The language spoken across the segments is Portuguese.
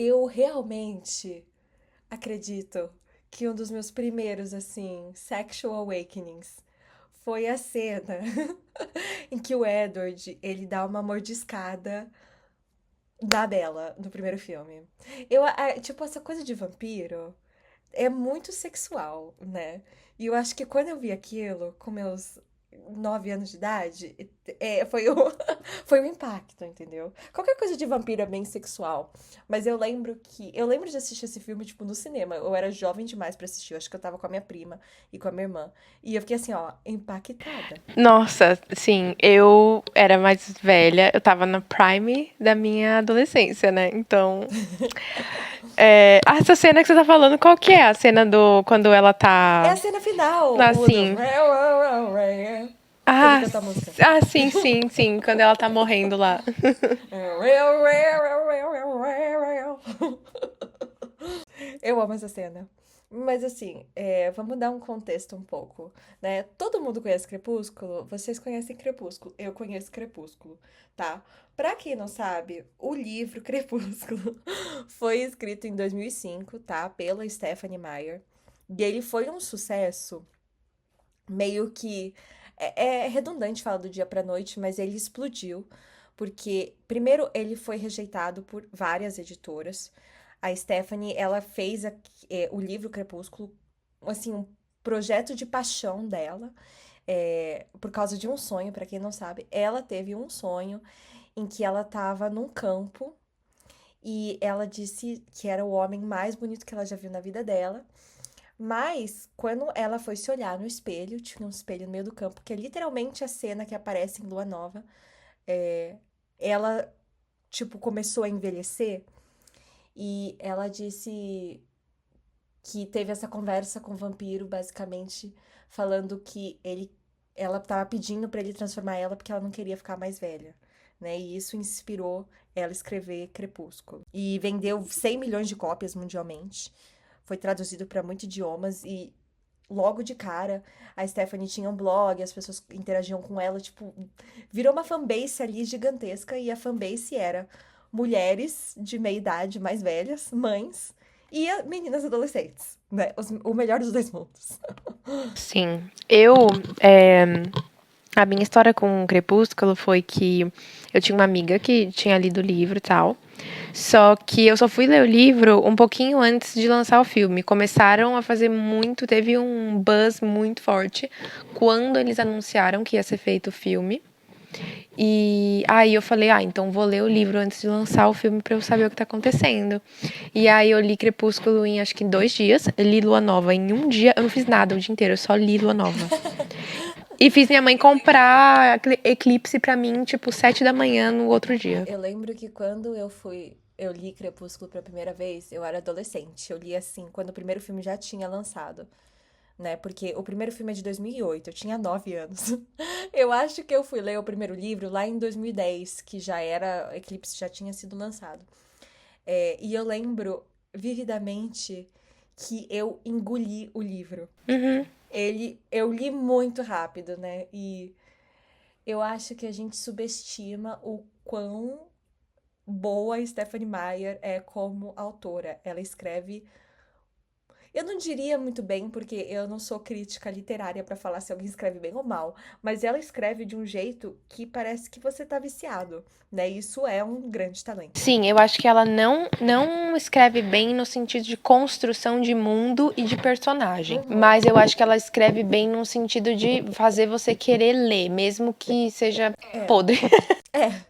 Eu realmente acredito que um dos meus primeiros, assim, sexual awakenings foi a cena em que o Edward, ele dá uma mordiscada da Bella no primeiro filme. Tipo, essa coisa de vampiro é muito sexual, né? E eu acho que quando eu vi aquilo, com meus 9 anos de idade, foi foi um impacto, entendeu? Qualquer coisa de vampiro é bem sexual. Mas eu lembro de assistir esse filme, tipo, no cinema. Eu era jovem demais pra assistir. Eu acho que eu tava com a minha prima e com a minha irmã. E eu fiquei assim, ó, impactada. Nossa, sim, eu era mais velha, eu tava na prime da minha adolescência, né? Então, essa cena que você tá falando, qual que é? A cena do quando ela É a tá cena final, o do... assim. Ele Ah, canta a música. sim, sim, sim, quando ela tá morrendo lá. Eu amo essa cena. Mas assim, vamos dar um contexto um pouco, né? Todo mundo conhece Crepúsculo? Vocês conhecem Crepúsculo? Eu conheço Crepúsculo, tá? Pra quem não sabe, o livro Crepúsculo foi escrito em 2005, tá? Pela Stephanie Meyer. E ele foi um sucesso meio que... É redundante falar do dia pra noite, mas ele explodiu. Porque, primeiro, ele foi rejeitado por várias editoras. A Stephanie, ela fez o livro Crepúsculo, assim, um projeto de paixão dela, por causa de um sonho, pra quem não sabe. Ela teve um sonho em que ela estava num campo e ela disse que era o homem mais bonito que ela já viu na vida dela. Mas, quando ela foi se olhar no espelho, tinha um espelho no meio do campo, que é literalmente a cena que aparece em Lua Nova. é, Ela, tipo, começou a envelhecer e ela disse que teve essa conversa com o vampiro, basicamente falando que ela tava pedindo pra ele transformar ela porque ela não queria ficar mais velha, né? E isso inspirou ela a escrever Crepúsculo. E vendeu 100 milhões de cópias mundialmente. Foi traduzido para muitos idiomas e logo de cara a Stephanie tinha um blog, as pessoas interagiam com ela, tipo, virou uma fanbase ali gigantesca e a fanbase era mulheres de meia idade mais velhas, mães e meninas adolescentes, né? O melhor dos dois mundos. Sim, eu é, a minha história com o Crepúsculo foi que eu tinha uma amiga que tinha lido o livro e tal. Só que eu só fui ler o livro um pouquinho antes de lançar o filme. Começaram a fazer muito, teve um buzz muito forte quando eles anunciaram que ia ser feito o filme. E aí eu falei, então vou ler o livro antes de lançar o filme pra eu saber o que tá acontecendo. E aí eu li Crepúsculo em acho que em 2 dias, li Lua Nova em um dia, eu não fiz nada o dia inteiro, eu só li Lua Nova. E fiz minha mãe comprar Eclipse pra mim, tipo, 7 da manhã no outro dia. Eu lembro que quando eu li Crepúsculo pela primeira vez, eu era adolescente. Eu li assim, quando o primeiro filme já tinha lançado, né? Porque o primeiro filme é de 2008, eu tinha 9 anos. Eu acho que eu fui ler o primeiro livro lá em 2010, que já era, Eclipse já tinha sido lançado. E eu lembro vividamente que eu engoli o livro. Uhum. Eu li muito rápido, né? E eu acho que a gente subestima o quão boa a Stephanie Meyer é como autora. Ela escreve, eu não diria muito bem, porque eu não sou crítica literária pra falar se alguém escreve bem ou mal, mas ela escreve de um jeito que parece que você tá viciado, né? Isso é um grande talento. Sim, eu acho que ela não escreve bem no sentido de construção de mundo e de personagem. Uhum. Mas eu acho que ela escreve bem no sentido de fazer você querer ler, mesmo que seja É, podre. é.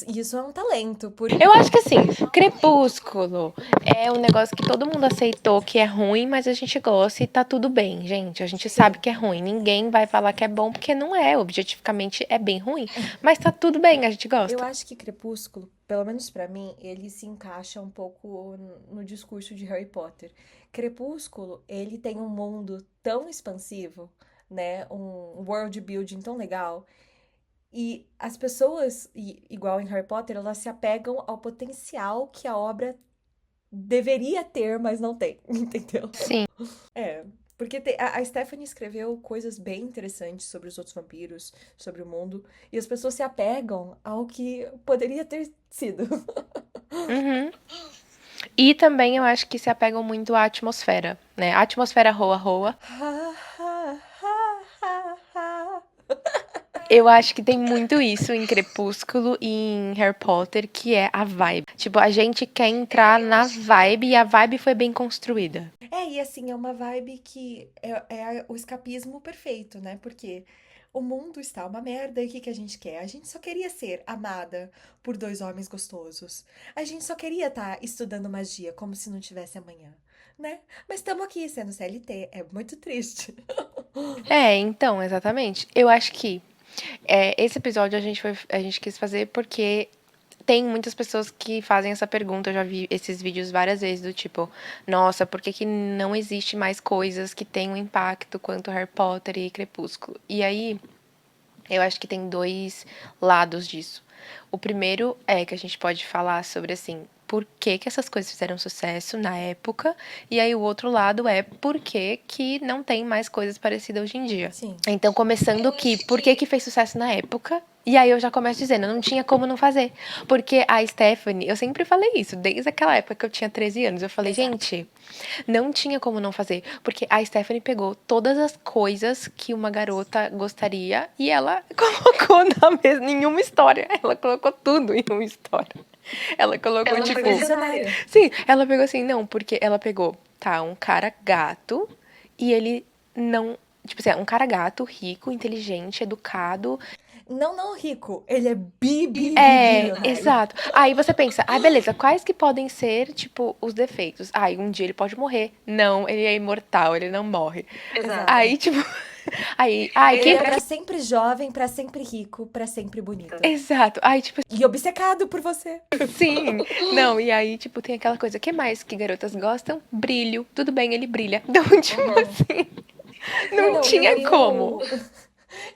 Isso é um talento, Eu acho que assim, Crepúsculo é um negócio que todo mundo aceitou que é ruim, mas a gente gosta e tá tudo bem, gente. A gente sabe sim. que é ruim. Ninguém vai falar que é bom porque não é. Objetificamente é bem ruim. Mas tá tudo bem, a gente Eu gosta. acho que Crepúsculo, pelo menos pra mim, ele se encaixa um pouco no discurso de Harry Potter. Crepúsculo, ele tem um mundo tão expansivo, né? Um world building tão legal. E as pessoas, igual em Harry Potter, elas se apegam ao potencial que a obra deveria ter, mas não tem, entendeu? Sim. É, porque a Stephanie escreveu coisas bem interessantes sobre os outros vampiros, sobre o mundo, e as pessoas se apegam ao que poderia ter sido. Uhum. E também eu acho que se apegam muito à atmosfera, né? A atmosfera roa-roa. Ha, ha, ha, ha, ha. Eu acho que tem muito isso em Crepúsculo e em Harry Potter, que é a vibe. Tipo, a gente quer entrar na vibe e a vibe foi bem construída. E assim, é uma vibe que é o escapismo perfeito, né? Porque o mundo está uma merda e o que que a gente quer? A gente só queria ser amada por dois homens gostosos. A gente só queria estar estudando magia como se não tivesse amanhã, né? Mas estamos aqui sendo CLT, é muito triste. É, então, exatamente. Eu acho que esse episódio a gente quis fazer porque tem muitas pessoas que fazem essa pergunta. Eu já vi esses vídeos várias vezes do tipo, nossa, por que, que não existe mais coisas que tenham impacto quanto Harry Potter e Crepúsculo? E aí, eu acho que tem dois lados disso. O primeiro é que a gente pode falar sobre assim, por que, que essas coisas fizeram sucesso na época, e aí o outro lado é por que, que não tem mais coisas parecidas hoje em dia. Sim. Então, começando que, por que, que fez sucesso na época? E aí eu já começo dizendo, não tinha como não fazer. Porque a Stephanie, eu sempre falei isso, desde aquela época que eu tinha 13 anos. Eu falei, Exato. gente, não tinha como não fazer. Porque a Stephanie pegou todas as coisas que uma garota gostaria e ela colocou na mesma, em uma história. Ela colocou tudo em uma história. Ela colocou, Ela tipo. foi visionária. Sim, ela pegou assim, não, porque ela pegou, tá, um cara gato e ele não. Tipo assim, um cara gato, rico, inteligente, educado. Não, não rico, ele é bilionário. Exato. Aí você pensa, ah, beleza, quais que podem ser, tipo, os defeitos? Ah, um dia ele pode morrer. Não, ele é imortal, ele não morre. Exato. Aí, tipo. Aí, ai, Ele quem. é pra sempre jovem, pra sempre rico, pra sempre bonito. Exato. Aí, tipo, E obcecado por você. sim. Não, e aí, tipo, tem aquela coisa, que mais que garotas gostam? Brilho. Tudo bem, ele brilha. Então, tipo assim, não Não, tinha como.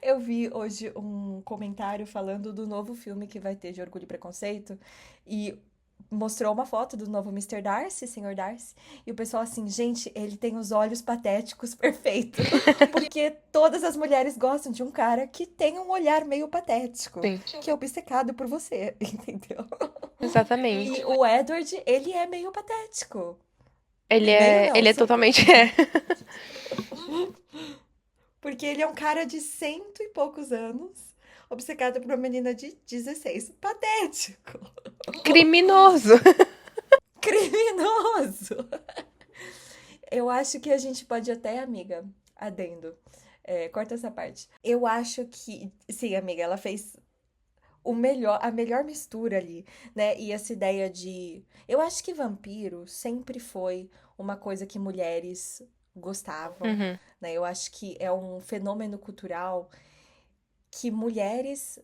eu vi hoje um comentário falando do novo filme que vai ter de Orgulho e Preconceito e mostrou uma foto do novo Mr. Darcy, Senhor Darcy, e o pessoal assim, gente, ele tem os olhos patéticos perfeitos, porque todas as mulheres gostam de um cara que tem um olhar meio patético, Sim, que é obcecado por você, entendeu? exatamente. E o Edward, ele é meio patético. Ele Meio é, não, ele é super. totalmente. Porque ele é um cara de cento e poucos anos, obcecado por uma menina de 16. Patético. Criminoso. Criminoso. Eu acho que a gente pode até, amiga, adendo. Corta essa parte. Eu acho que, sim, amiga, ela fez a melhor mistura ali, né? E essa ideia de. Eu acho que vampiro sempre foi uma coisa que mulheres gostavam, Uhum. né? Eu acho que é um fenômeno cultural que mulheres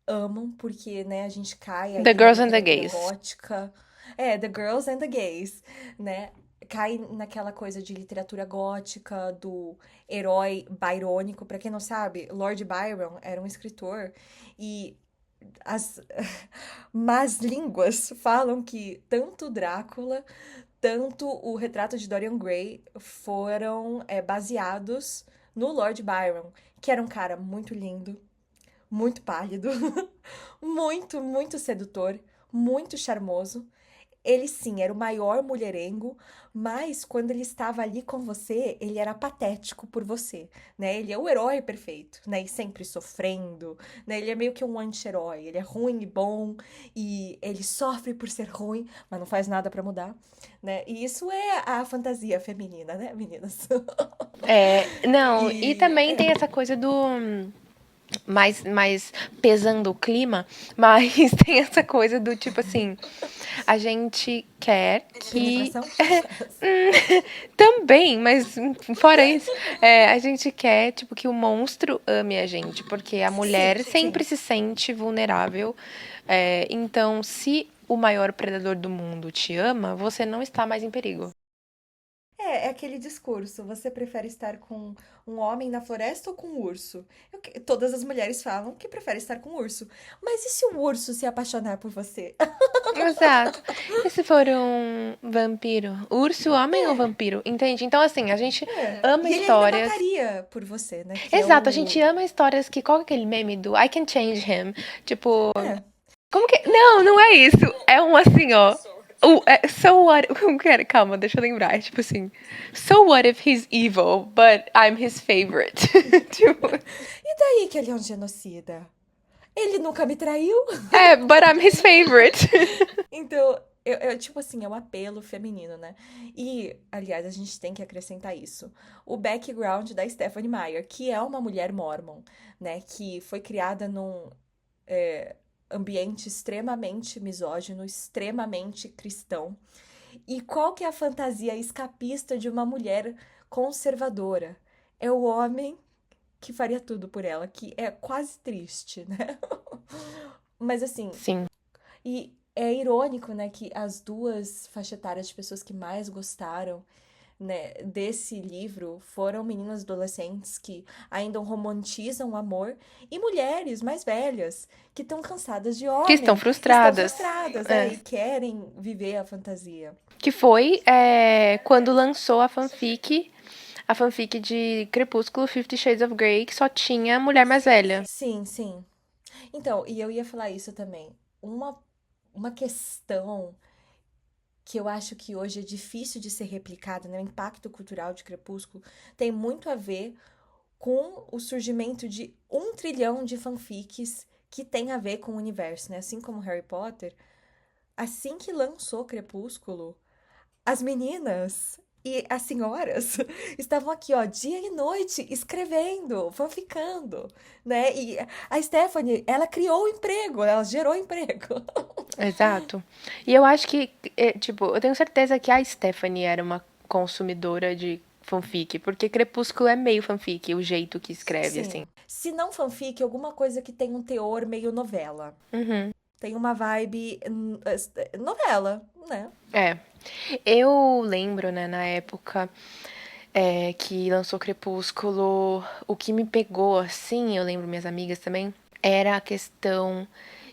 amam, porque, né, a gente cai The aí na Girls and the literatura Gays. gótica. The Girls and the Gays, né? Cai naquela coisa de literatura gótica, do herói byrônico. Pra quem não sabe, Lord Byron era um escritor e as más línguas falam que tanto Drácula, tanto o retrato de Dorian Gray foram baseados no Lord Byron, que era um cara muito lindo, muito pálido, muito, muito sedutor, muito charmoso. Ele sim era o maior mulherengo, mas quando ele estava ali com você, ele era patético por você, né? Ele é o herói perfeito, né? E sempre sofrendo, né? Ele é meio que um anti-herói, ele é ruim e bom e ele sofre por ser ruim, mas não faz nada pra mudar, né? E isso é a fantasia feminina, né, meninas? Não, e E também tem essa coisa do. Mais pesando o clima, mas tem essa coisa do tipo assim, a gente quer que. penetração? Também, mas fora isso, a gente quer, tipo, que o monstro ame a gente, porque a Sim, mulher sim. sempre se sente vulnerável. Então, se o maior predador do mundo te ama, você não está mais em perigo. É aquele discurso. Você prefere estar com um homem na floresta ou com um urso? Todas as mulheres falam que preferem estar com um urso. Mas e se o urso se apaixonar por você? Exato. E se for um vampiro? Urso, homem ou vampiro? Entende? Então, assim, a gente ama E ele ainda histórias. mataria por você, né? Que é Exato, a gente o. ama histórias que. Qual é aquele meme do I can change him? Tipo, É. como que. Não, não é isso. É um assim, ó. So what? Calma, deixa eu lembrar. É tipo assim. So what if he's evil, but I'm his favorite? Tipo, E daí que ele é um genocida? Ele nunca me traiu? but I'm his favorite. Então, tipo assim, é um apelo feminino, né? E, aliás, a gente tem que acrescentar isso. O background da Stephanie Meyer, que é uma mulher mormon, né? Que foi criada num ambiente extremamente misógino, extremamente cristão. E qual que é a fantasia escapista de uma mulher conservadora? É o homem que faria tudo por ela, que é quase triste, né? Mas assim, Sim. e é irônico, né, que as duas faixas etárias de pessoas que mais gostaram, né, desse livro foram meninas adolescentes que ainda romantizam o amor e mulheres mais velhas que estão cansadas de Que estão homem e estão frustradas. frustradas, É. e querem viver a fantasia. Que foi quando lançou a fanfic de Crepúsculo 50 Shades of Grey, que só tinha mulher mais velha. Sim, sim. Então, e eu ia falar isso também. Uma questão que eu acho que hoje é difícil de ser replicada, né? O impacto cultural de Crepúsculo tem muito a ver com o surgimento de 1 trilhão de fanfics que tem a ver com o universo, né? Assim como Harry Potter, assim que lançou Crepúsculo, as meninas e as senhoras estavam aqui, ó, dia e noite, escrevendo, fanficando, né? E a Stephanie, ela criou o emprego, ela gerou emprego. Exato. E eu acho que, tipo, eu tenho certeza que a Stephanie era uma consumidora de fanfic, porque Crepúsculo é meio fanfic, o jeito que escreve, assim. Sim. Se não fanfic, alguma coisa que tem um teor meio novela. Uhum. Tem uma vibe novela, né? É. Eu lembro, né, na época que lançou Crepúsculo, o que me pegou, assim, eu lembro minhas amigas também, era a questão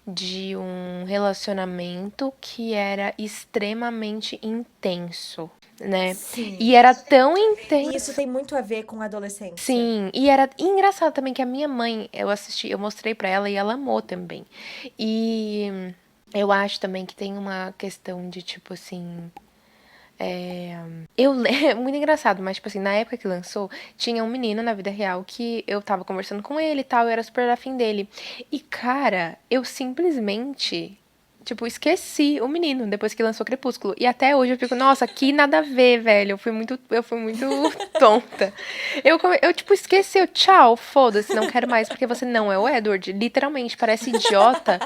de um relacionamento que era extremamente intenso, né? Sim. E era tão E isso intenso. tem muito a ver com a adolescência. Sim, e era engraçado também que a minha mãe, eu mostrei pra ela e ela amou também. E eu acho também que tem uma questão de tipo assim, é muito engraçado, mas, tipo assim, na época que lançou, tinha um menino na vida real que eu tava conversando com ele e tal, eu era super afim dele. E, cara, eu simplesmente, tipo, esqueci o menino depois que lançou Crepúsculo. E até hoje eu fico, nossa, que nada a ver, velho. Eu fui muito tonta. Tipo, esqueci, tchau, foda-se, não quero mais, porque você não é o Edward. Literalmente, parece idiota,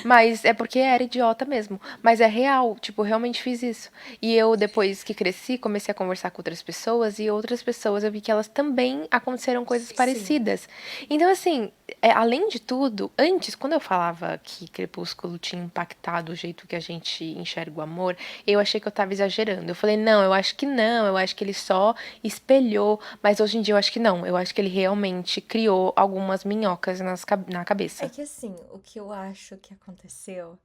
mas é porque era idiota mesmo. Mas é real, tipo, realmente fiz isso. E eu, depois que cresci, comecei a conversar com outras pessoas e outras pessoas eu vi que elas também aconteceram coisas Sim. parecidas. Então, assim, além de tudo, antes, quando eu falava que Crepúsculo tinha impactado o jeito que a gente enxerga o amor, eu achei que eu tava exagerando. Eu falei, não, eu acho que não, eu acho que ele só espelhou, mas hoje em dia eu acho que não. Eu acho que ele realmente criou algumas minhocas na É cabeça. que assim, o que eu acho que aconteceu.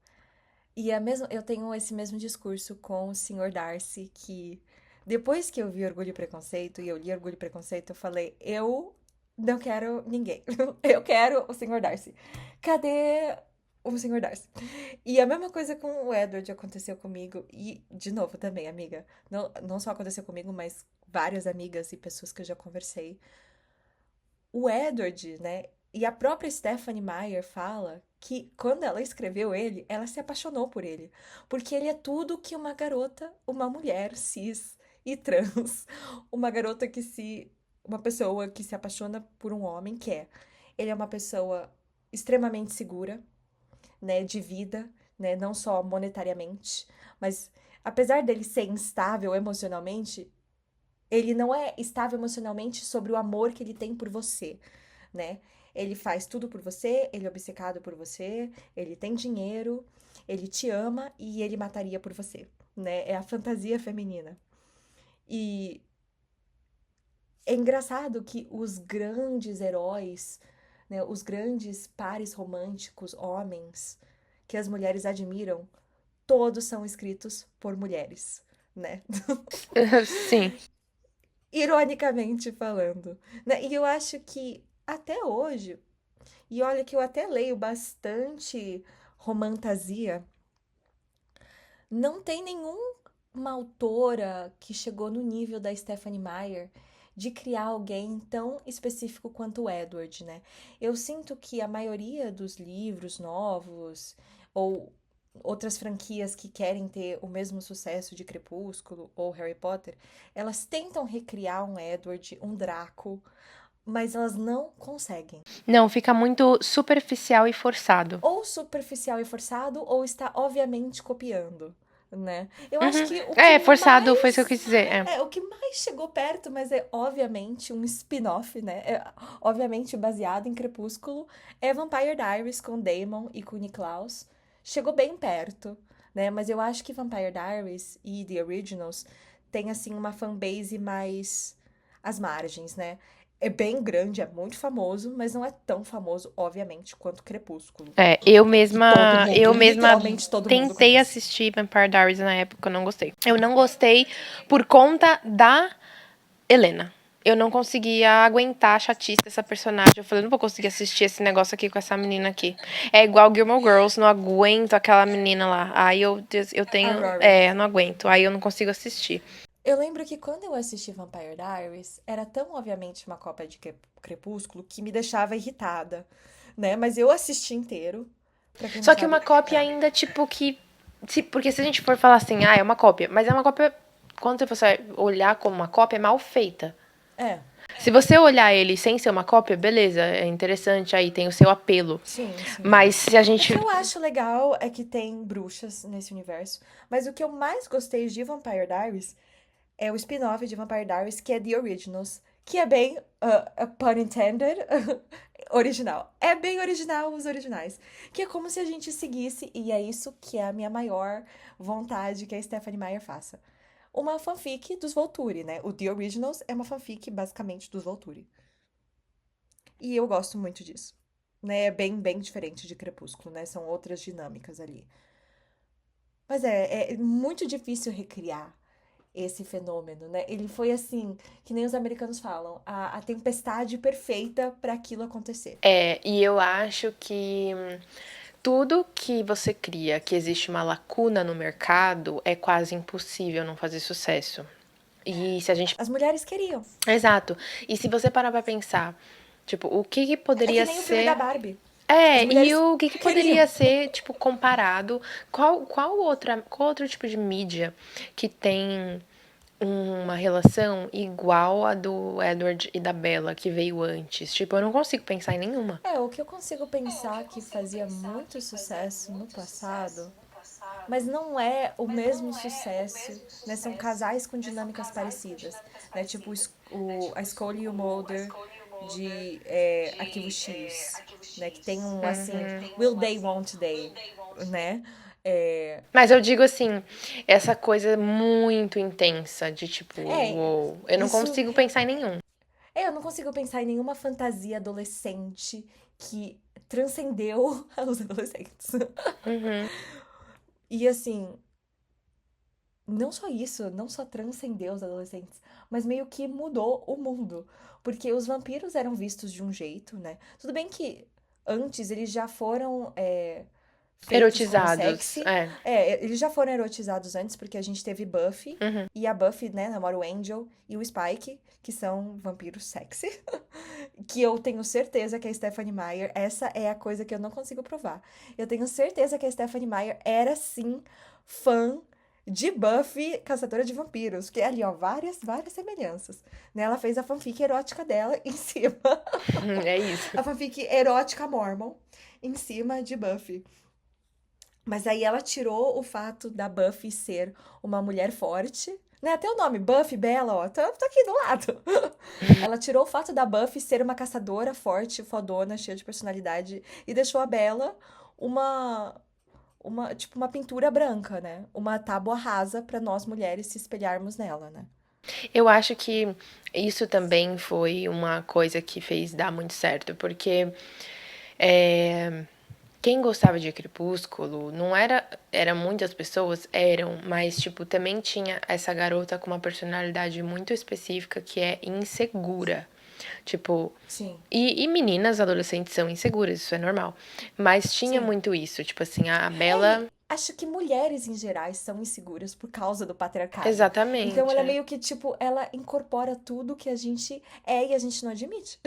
E é mesmo, eu tenho esse mesmo discurso com o senhor Darcy, que depois que eu vi Orgulho e Preconceito, e eu li Orgulho e Preconceito, eu falei, eu não quero ninguém. Eu quero o senhor Darcy. Cadê o senhor Darcy? E a mesma coisa com o Edward aconteceu comigo. E, de novo, também, amiga. Não só aconteceu comigo, mas várias amigas e pessoas que eu já conversei. O Edward, né? E a própria Stephanie Meyer fala que quando ela escreveu ele, ela se apaixonou por ele. Porque ele é tudo que uma garota, uma mulher cis e trans, uma garota que se. Uma pessoa que se apaixona por um homem quer. Ele é uma pessoa extremamente segura, né? De vida, né? Não só monetariamente, mas apesar dele ser instável emocionalmente, ele não é estável emocionalmente sobre o amor que ele tem por você, né? Ele faz tudo por você, ele é obcecado por você, ele tem dinheiro, ele te ama e ele mataria por você, né? É a fantasia feminina. E é engraçado que os grandes heróis, né, os grandes pares românticos, homens, que as mulheres admiram, todos são escritos por mulheres, né? Sim. Ironicamente falando, né? E eu acho que até hoje, e olha que eu até leio bastante romantasia, Não tem nenhuma autora que chegou no nível da Stephanie Meyer de criar alguém tão específico quanto o Edward, né? Eu sinto que a maioria dos livros novos ou outras franquias que querem ter o mesmo sucesso de Crepúsculo ou Harry Potter, elas tentam recriar um Edward, um Draco, mas elas não conseguem. Não, fica muito superficial e forçado. Ou superficial e forçado, ou está obviamente copiando, né? Eu acho Uhum. que o que É, forçado, foi isso que eu mais quis dizer. É. o que mais chegou perto, mas é obviamente um spin-off, né? É obviamente baseado em Crepúsculo, é Vampire Diaries com Damon e com Niklaus. Chegou bem perto, né? Mas eu acho que Vampire Diaries e The Originals tem assim uma fanbase mais às margens, né? É bem grande, é muito famoso, mas não é tão famoso, obviamente, quanto Crepúsculo. É, Que todo mundo, eu mesma literalmente todo mundo tentei conhece. assistir Vampire Diaries na época, eu não gostei. Eu não gostei por conta da Helena. Eu não conseguia aguentar a chatice dessa personagem. Eu falei, não vou conseguir assistir esse negócio aqui com essa menina aqui. É igual Gilmore Girls, não aguento aquela menina lá. Aí eu A tenho. Rory. É, não aguento. Aí eu não consigo assistir. Eu lembro que quando eu assisti Vampire Diaries, era tão obviamente uma cópia de Crepúsculo que me deixava irritada, né? Mas eu assisti inteiro. Pra quem não Só que uma sabe, cópia ainda, tipo, que. Porque se a gente for falar assim, ah, é uma cópia. Mas é uma cópia. Quando você olhar como uma cópia, é mal feita. é, Se você olhar ele sem ser uma cópia, beleza, é interessante aí, tem o seu apelo. sim, sim. Mas se a O que gente. eu acho legal é que tem bruxas nesse universo, mas o que eu mais gostei de Vampire Diaries é o spin-off de Vampire Diaries, que é The Originals, que é bem, pun intended, original. É bem original os originais. Que é como se a gente seguisse, e é isso que é a minha maior vontade que a Stephanie Meyer faça. Uma fanfic dos Volturi, né? O The Originals é uma fanfic, basicamente, dos Volturi. E eu gosto muito disso. Né? É bem, bem diferente de Crepúsculo, né? São outras dinâmicas ali. Mas é muito difícil recriar esse fenômeno, né? Ele foi assim, que nem os americanos falam, a tempestade perfeita para aquilo acontecer. É, e eu acho que tudo que você cria, que existe uma lacuna no mercado, é quase impossível não fazer sucesso. E se a gente. As mulheres queriam. Exato. E se você parar pra pensar, tipo, o que que É que poderia nem o filme da ser. Barbie. As É, e mulheres o que que queriam. poderia ser, tipo, comparado? Qual outro tipo de mídia que tem uma relação igual a do Edward e da Bella que veio antes? Tipo, eu não consigo pensar em nenhuma. O que eu consigo pensar que fazia muito sucesso no passado, mas não é o mesmo sucesso, né? São casais com dinâmicas parecidas, né? Tipo a Scully e o Mulder de Arquivo X, né? Que tem um assim, Will They, Won't They, né? É, Mas eu digo assim, essa coisa muito intensa de tipo, é, uou, eu não isso. consigo pensar em nenhum. Eu não consigo pensar em nenhuma fantasia adolescente que transcendeu os adolescentes. Uhum. E assim, não só isso, não só transcendeu os adolescentes, mas meio que mudou o mundo. Porque os vampiros eram vistos de um jeito, né? Tudo bem que antes eles já foram feitos como Erotizados, sexy. é. Eles já foram erotizados antes, porque a gente teve Buffy. Uhum. E a Buffy, né, namora o Angel e o Spike, que são vampiros sexy. Que eu tenho certeza que a Stephanie Meyer, essa é a coisa que eu não consigo provar. Eu tenho certeza que a Stephanie Meyer era sim fã de Buffy, Caçadora de Vampiros, que ali, ó, várias, várias semelhanças. Né? Ela fez a fanfic erótica dela em cima. É isso. A fanfic erótica Mormon em cima de Buffy. Mas aí ela tirou o fato da Buffy ser uma mulher forte, né? Até o nome, Buffy, Bella, ó, tá aqui do lado. Ela tirou o fato da Buffy ser uma caçadora forte, fodona, cheia de personalidade, e deixou a Bella uma, tipo, uma pintura branca, né? Uma tábua rasa pra nós mulheres se espelharmos nela, né? Eu acho que isso também foi uma coisa que fez dar muito certo, porque é, quem gostava de Crepúsculo não era, era muitas pessoas, eram, mas tipo também tinha essa garota com uma personalidade muito específica que é insegura. Tipo, Sim, e meninas adolescentes são inseguras, isso é normal. Mas tinha sim. muito isso, tipo assim, a É, Bella. acho que mulheres em gerais são inseguras por causa do patriarcado. Então ela é Exatamente. meio que, tipo, ela incorpora tudo que a gente é e a gente não admite.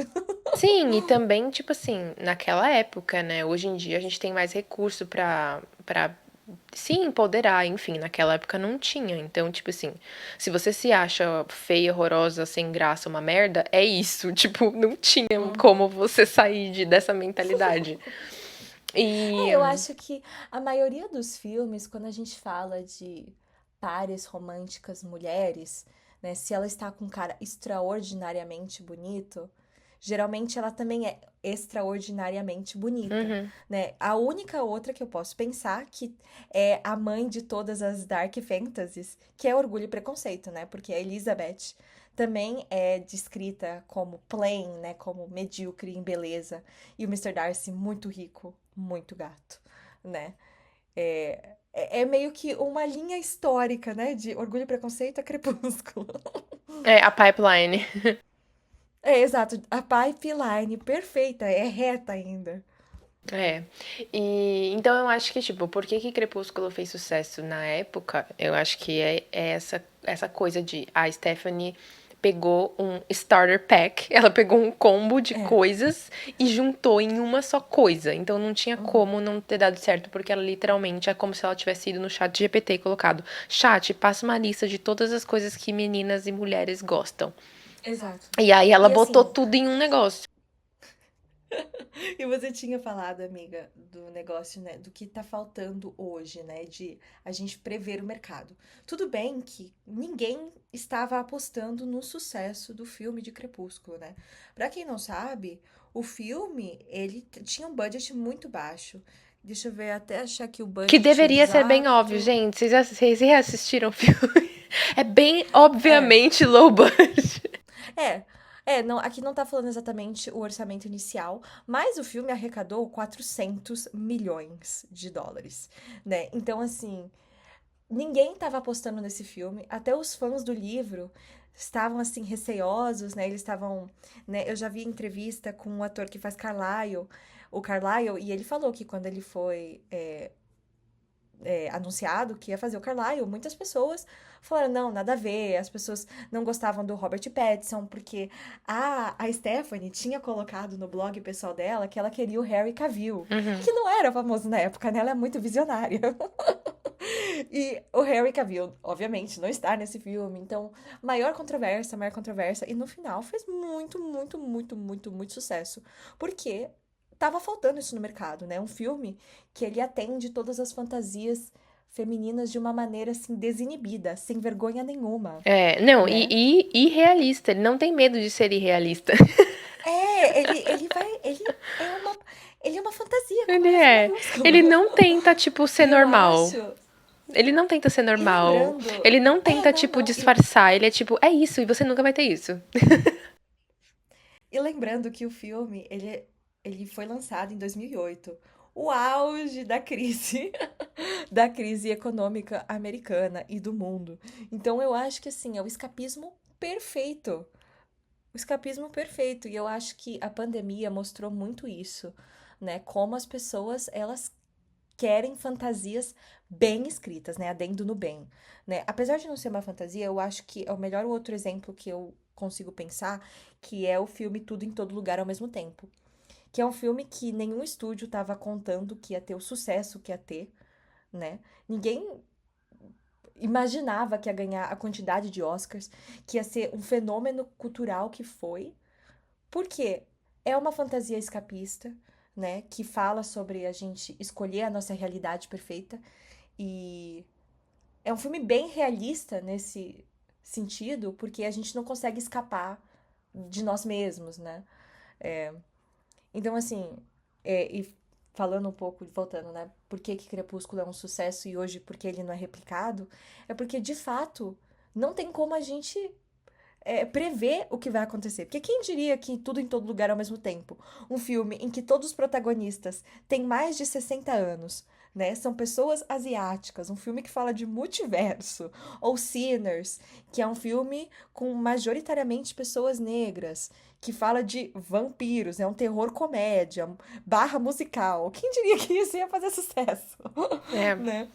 Sim, e também, tipo assim, naquela época, né? Hoje em dia a gente tem mais recurso pra se empoderar, enfim, naquela época não tinha. Então, tipo assim, se você se acha feia, horrorosa, sem graça, uma merda, é isso. Tipo, não tinha como Uhum. você sair dessa mentalidade. E. Eu acho que a maioria dos filmes, quando a gente fala de pares românticas mulheres, né, se ela está com um cara extraordinariamente bonito, geralmente ela também é extraordinariamente bonita, Uhum, né? A única outra que eu posso pensar que é a mãe de todas as dark fantasies, que é Orgulho e Preconceito, né? Porque a Elizabeth também é descrita como plain, né, como medíocre em beleza, e o Mr. Darcy muito rico, muito gato, né? É meio que uma linha histórica, né? De Orgulho e Preconceito a Crepúsculo. é, a pipeline. É, exato. A pipeline perfeita, é reta ainda. É. E então eu acho que, tipo, por que que Crepúsculo fez sucesso na época? Eu acho que é essa coisa de a Stephanie pegou um starter pack, ela pegou um combo de É. coisas e juntou em uma só coisa. Então não tinha Uhum. como não ter dado certo, porque ela literalmente é como se ela tivesse ido no chat GPT e colocado: chat, passa uma lista de todas as coisas que meninas e mulheres gostam. Exato. E aí ela E botou assim, tudo em um negócio. e você tinha falado, amiga, do negócio, né, do que tá faltando hoje, né, de a gente prever o mercado. Tudo bem que ninguém estava apostando no sucesso do filme de Crepúsculo, né? Pra quem não sabe, o filme, ele tinha um budget muito baixo. Deixa eu ver, até achar aqui o Que budget deveria ser bem óbvio, exato. gente. Vocês reassistiram o filme? É bem É, obviamente low budget. É, não, aqui não tá falando exatamente o orçamento inicial, mas o filme arrecadou 400 milhões de dólares, né? Então, assim, ninguém tava apostando nesse filme, até os fãs do livro estavam, assim, receosos, né? Eles estavam, né? Eu já vi entrevista com um ator que faz Carlyle, o Carlyle, e ele falou que quando ele foi anunciado que ia fazer o Carlyle, muitas pessoas falaram, não, nada a ver, as pessoas não gostavam do Robert Pattinson, porque a Stephanie tinha colocado no blog pessoal dela que ela queria o Harry Cavill, Uhum. que não era famoso na época, né? Ela é muito visionária. E o Harry Cavill, obviamente, não está nesse filme, então, maior controvérsia, e no final fez muito, muito, muito, muito, muito sucesso, porque tava faltando isso no mercado, né? Um filme que ele atende todas as fantasias femininas de uma maneira assim desinibida, sem vergonha nenhuma, É, não, né? e irrealista. Ele não tem medo de ser irrealista. Ele vai, ele é uma fantasia com Ele F é. maiúsculo. Ele não tenta, tipo, ser E eu normal. acho, Ele não tenta ser e normal. lembrando, Ele não tenta, não, tipo, não, disfarçar. Ele é tipo, é isso, e você nunca vai ter isso. e lembrando que o filme, ele foi lançado em 2008, o auge da crise, da crise econômica americana e do mundo. Então eu acho que assim, é o escapismo perfeito. O escapismo perfeito. E eu acho que a pandemia mostrou muito isso, né? Como as pessoas, elas querem fantasias bem escritas, né? Adendo no bem, né? Apesar de não ser uma fantasia, eu acho que é o melhor outro exemplo que eu consigo pensar, que é o filme Tudo em Todo Lugar ao Mesmo Tempo. Que é um filme que nenhum estúdio estava contando que ia ter o sucesso que ia ter, né? Ninguém imaginava que ia ganhar a quantidade de Oscars, que ia ser um fenômeno cultural que foi, porque é uma fantasia escapista, né? Que fala sobre a gente escolher a nossa realidade perfeita. E é um filme bem realista nesse sentido, porque a gente não consegue escapar de nós mesmos, né? Então, assim, e falando um pouco, voltando, né? Por que que Crepúsculo é um sucesso e hoje por que ele não é replicado? É porque, de fato, não tem como a gente prever o que vai acontecer. Porque quem diria que Tudo em Todo Lugar ao Mesmo Tempo, um filme em que todos os protagonistas têm mais de 60 anos, né? São pessoas asiáticas, um filme que fala de multiverso. Ou Sinners, que é um filme com majoritariamente pessoas negras, que fala de vampiros, é um terror comédia, barra musical. Quem diria que isso ia fazer sucesso, É. né?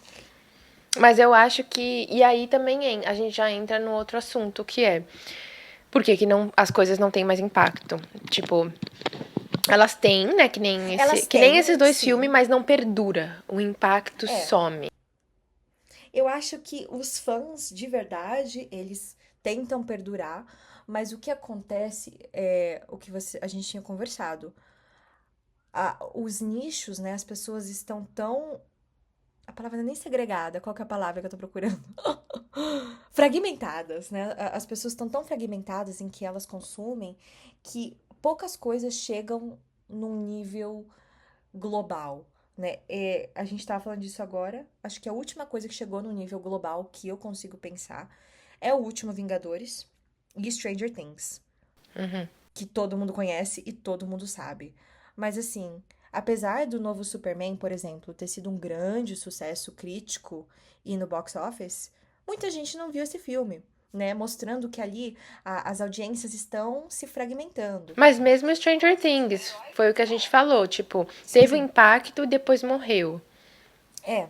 Mas eu acho que. E aí também a gente já entra no outro assunto, que é. Por que, que não, as coisas não têm mais impacto? Tipo, elas têm, né? Elas Que nem têm, esses dois filmes, sim. mas não perdura. O impacto É, some. eu acho que os fãs, de verdade, eles tentam perdurar, mas o que acontece é o que a gente tinha conversado. Os nichos, né? As pessoas estão tão. A palavra não é nem segregada, qual que é a palavra que eu tô procurando? Fragmentadas, né? As pessoas estão tão fragmentadas em que elas consumem que poucas coisas chegam num nível global, né? A gente estava falando disso agora. Acho que a última coisa que chegou no nível global que eu consigo pensar é o último Vingadores e Stranger Things, Uhum. que todo mundo conhece e todo mundo sabe. Mas assim, apesar do novo Superman, por exemplo, ter sido um grande sucesso crítico e no box office, muita gente não viu esse filme. Né, mostrando que ali as audiências estão se fragmentando. Mas mesmo Stranger Things, foi o que a gente falou. Tipo, Sim, teve um sim. impacto e depois morreu. É,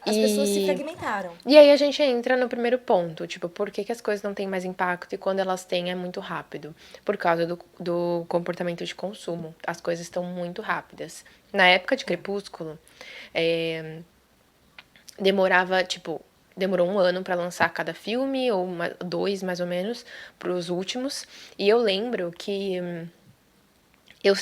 as pessoas se E fragmentaram. E aí a gente entra no primeiro ponto, tipo, por que, que as coisas não têm mais impacto e quando elas têm é muito rápido? Por causa do comportamento de consumo. As coisas estão muito rápidas. Na época de É. Crepúsculo, demorava, tipo, demorou um ano pra lançar cada filme, ou dois mais ou menos, pros últimos. E eu lembro que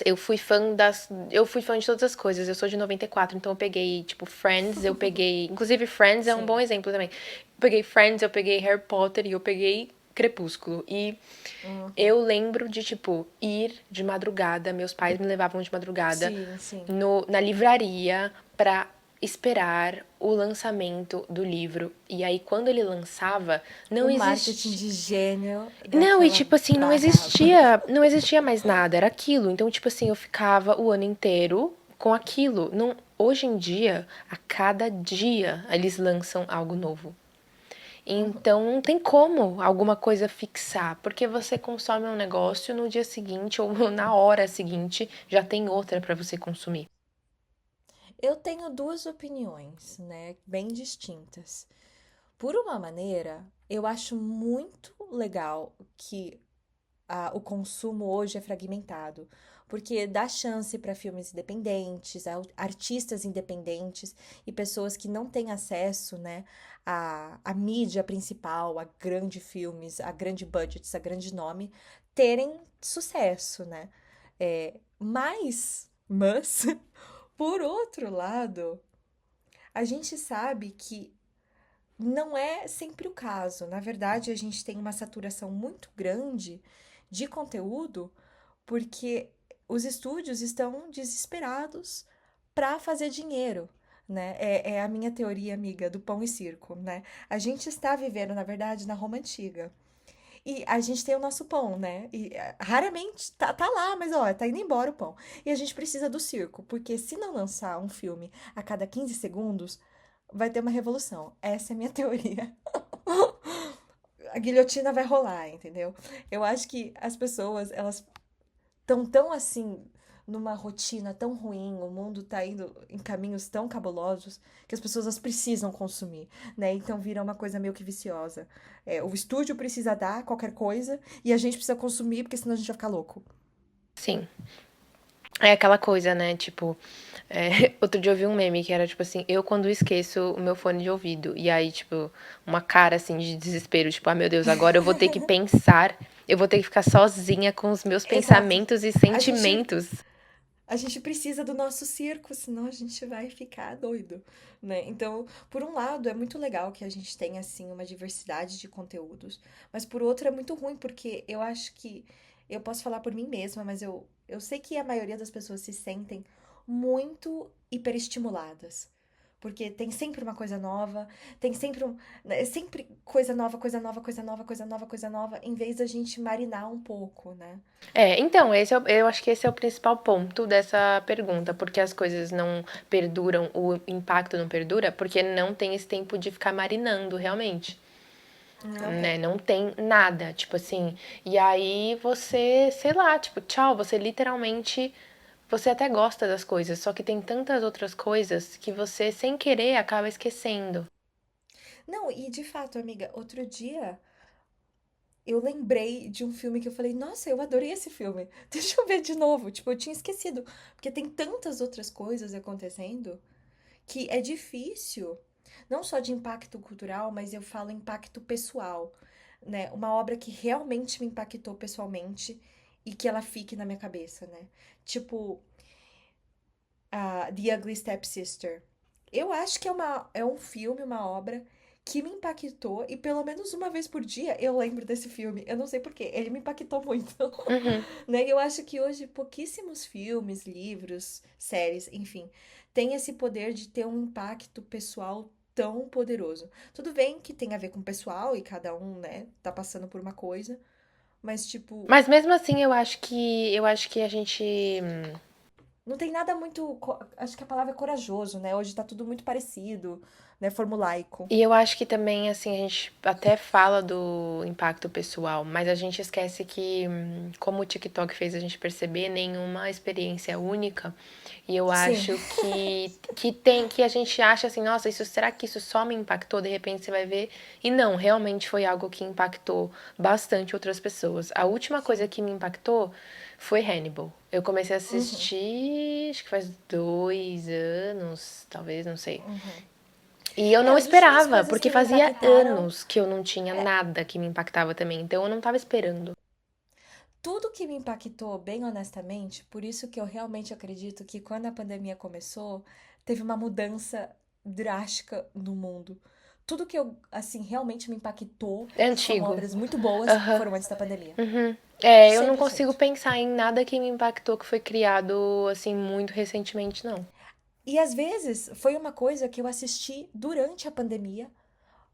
eu fui fã das. Eu fui fã de todas as coisas. Eu sou de 94, então eu peguei, tipo, Friends, eu peguei. Inclusive, Friends é um bom Sim. exemplo também. Eu peguei Friends, eu peguei Harry Potter e eu peguei Crepúsculo. E Uhum. eu lembro de, tipo, ir de madrugada. Meus pais me levavam de madrugada Sim, sim. na livraria pra esperar o lançamento do livro. E aí, quando ele lançava, não O marketing existia. de gênio Não, e daquela tipo assim, bagava. não existia mais nada, era aquilo. Então, tipo assim, eu ficava o ano inteiro com aquilo. Não, hoje em dia, a cada dia, eles lançam algo novo. Uhum. Então, não tem como alguma coisa fixar, porque você consome um negócio no dia seguinte ou na hora seguinte já tem outra para você consumir. Eu tenho duas opiniões, né, bem distintas. Por uma maneira, eu acho muito legal que o consumo hoje é fragmentado, porque dá chance para filmes independentes, artistas independentes e pessoas que não têm acesso, né, à mídia principal, a grandes filmes, a grande budgets, a grande nome, terem sucesso, né? Mas, por outro lado, a gente sabe que não é sempre o caso. Na verdade, a gente tem uma saturação muito grande de conteúdo porque os estúdios estão desesperados para fazer dinheiro. Né? É a minha teoria, amiga, do pão e circo, né? A gente está vivendo, na verdade, na Roma Antiga. E a gente tem o nosso pão, né? E raramente tá lá, mas ó, tá indo embora o pão. E a gente precisa do circo, porque se não lançar um filme a cada 15 segundos, vai ter uma revolução. Essa é a minha teoria. A guilhotina vai rolar, entendeu? Eu acho que as pessoas, elas estão tão assim, numa rotina tão ruim, o mundo tá indo em caminhos tão cabulosos, que as pessoas elas precisam consumir, né? Então vira uma coisa meio que viciosa. O estúdio precisa dar qualquer coisa e a gente precisa consumir, porque senão a gente vai ficar louco. Sim. É aquela coisa, né? Tipo, outro dia eu vi um meme que era tipo assim, eu quando esqueço o meu fone de ouvido. E aí, tipo, uma cara assim de desespero, tipo, ah, meu Deus, agora eu vou ter que pensar, eu vou ter que ficar sozinha com os meus Exato. pensamentos e A gente, sentimentos. a gente precisa do nosso circo, senão a gente vai ficar doido, né? Então, por um lado, é muito legal que a gente tenha, assim, uma diversidade de conteúdos, mas por outro é muito ruim, porque eu acho que, eu posso falar por mim mesma, mas eu sei que a maioria das pessoas se sentem muito hiperestimuladas, Porque tem sempre uma coisa nova, tem sempre é sempre coisa nova, coisa nova, coisa nova, coisa nova, coisa nova, em vez da gente marinar um pouco, né? Então, eu acho que esse é o principal ponto dessa pergunta, porque as coisas não perduram, o impacto não perdura, porque não tem esse tempo de ficar marinando realmente, Não né? tem. Não tem nada, tipo assim. E aí você, sei lá, tipo, tchau, você literalmente. Você até gosta das coisas, só que tem tantas outras coisas que você, sem querer, acaba esquecendo. Não, e de fato, amiga, outro dia eu lembrei de um filme que eu falei, nossa, eu adorei esse filme. Deixa eu ver de novo. Tipo, eu tinha esquecido. Porque tem tantas outras coisas acontecendo que é difícil, não só de impacto cultural, mas eu falo impacto pessoal, né? Uma obra que realmente me impactou pessoalmente e que ela fique na minha cabeça, né? Tipo, a The Ugly Stepsister. Eu acho que é um filme, uma obra que me impactou e pelo menos uma vez por dia eu lembro desse filme. Eu não sei por quê, ele me impactou muito, Uhum. né? E eu acho que hoje pouquíssimos filmes, livros, séries, enfim, têm esse poder de ter um impacto pessoal tão poderoso. Tudo bem que tem a ver com o pessoal e cada um, né, tá passando por uma coisa, mas tipo, Mas mesmo assim, eu acho que a gente. não tem nada muito, acho que a palavra é corajoso, né? Hoje tá tudo muito parecido, né, formulaico. E eu acho que também, assim, a gente até fala do impacto pessoal, mas a gente esquece que, como o TikTok fez a gente perceber, nenhuma experiência é única. E eu Sim. acho que a gente acha assim, nossa, será que isso só me impactou? De repente você vai ver. E não, realmente foi algo que impactou bastante outras pessoas. A última coisa Sim. que me impactou foi Hannibal. Eu comecei a Uhum. assistir, acho que faz 2 anos, talvez, não sei. Uhum. E eu É, não as últimas esperava, coisas porque que me fazia impactaram. anos que eu não tinha É, nada que me impactava também. Então eu não tava esperando. tudo que me impactou, bem honestamente, por isso que eu realmente acredito que quando a pandemia começou, teve uma mudança drástica no mundo. Tudo que eu, assim, realmente me impactou É são antigo. obras muito boas, Aham. foram antes da pandemia. Uhum. É, eu não consigo 100%. pensar em nada que me impactou que foi criado, assim, muito recentemente, não. E às vezes foi uma coisa que eu assisti durante a pandemia,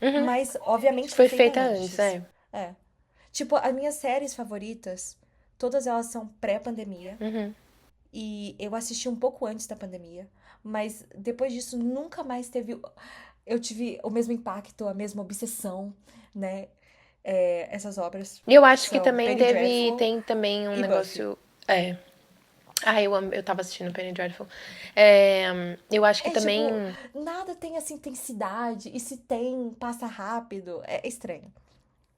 Uhum. mas obviamente foi Foi feita feita antes, antes. é. É. Tipo, as minhas séries favoritas, todas elas são pré-pandemia. Uhum. E eu assisti um pouco antes da pandemia. Mas depois disso, nunca mais teve. Eu tive o mesmo impacto, a mesma obsessão, né? É, essas obras E eu acho que são também Penny Dreadful tem também um e Buffy. negócio. É. Ah, eu tava assistindo Penny Dreadful. É, eu acho que É também. tipo, nada tem essa intensidade. E se tem, passa rápido. É estranho.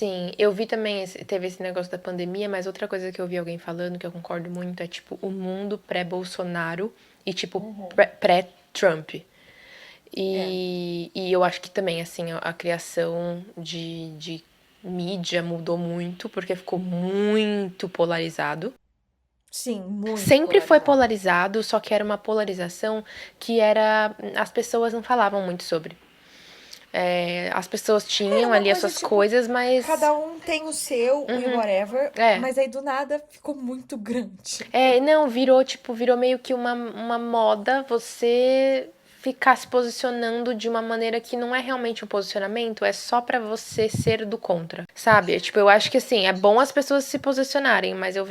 Sim, eu vi também, teve esse negócio da pandemia, mas outra coisa que eu vi alguém falando, que eu concordo muito, é tipo o mundo pré-Bolsonaro e tipo Uhum. pré-Trump. É. E eu acho que também, assim, a criação de mídia mudou muito, porque ficou muito polarizado. Sim, muito Sempre foi polarizado. polarizado, só que era uma polarização que era. As pessoas não falavam muito sobre. É, as pessoas É tinham uma ali as coisa suas tipo, coisas, mas. cada um tem o seu e Uhum, whatever, é. mas aí do nada ficou muito grande. É, não, virou meio que uma moda você ficar se posicionando de uma maneira que não é realmente um posicionamento, é só pra você ser do contra, sabe? Tipo, eu acho que assim, é bom as pessoas se posicionarem, mas eu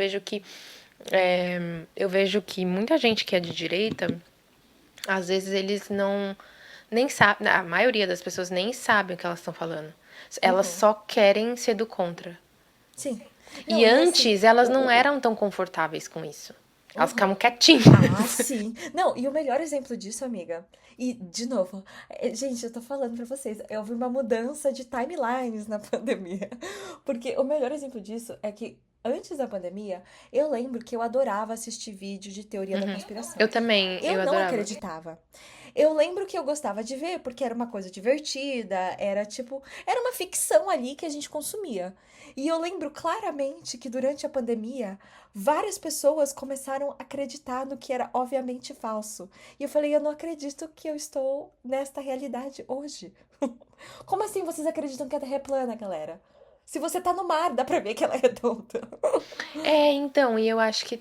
vejo que muita gente que é de direita, às vezes eles não nem sabem, a maioria das pessoas nem sabem o que elas estão falando. Elas Uhum. só querem ser do contra. Sim. Não, E e assim, antes elas não eram tão confortáveis com isso. Elas uhum. ficavam Ah, quietinhas. sim. Não, e o melhor exemplo disso, amiga. E, de novo, gente, eu tô falando pra vocês, eu vi uma mudança de timelines na pandemia. Porque o melhor exemplo disso é que antes da pandemia, eu lembro que eu adorava assistir vídeo de teoria da Eu conspiração. também, eu Eu não adorava. acreditava. Eu lembro que eu gostava de ver porque era uma coisa divertida, era tipo, era uma ficção ali que a gente consumia. E eu lembro claramente que durante a pandemia, várias pessoas começaram a acreditar no que era obviamente falso. E eu falei, eu não acredito que eu estou nesta realidade hoje. Como assim vocês acreditam que a Terra é plana, galera? Se você tá no mar, dá pra ver que ela é redonda. Então, e eu acho que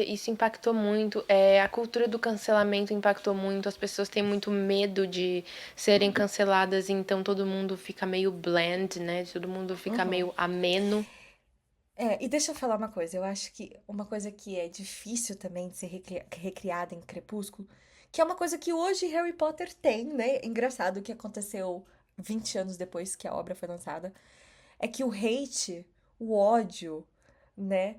isso impactou muito. A cultura do cancelamento impactou muito. As pessoas têm muito medo de serem canceladas, então todo mundo fica meio bland, né? Todo mundo fica Uhum. meio ameno. É, e deixa eu falar uma coisa. Eu acho que uma coisa que é difícil também de ser recriada em Crepúsculo, que é uma coisa que hoje Harry Potter tem, né? Engraçado que aconteceu 20 anos depois que a obra foi lançada, é que o hate, o ódio, né?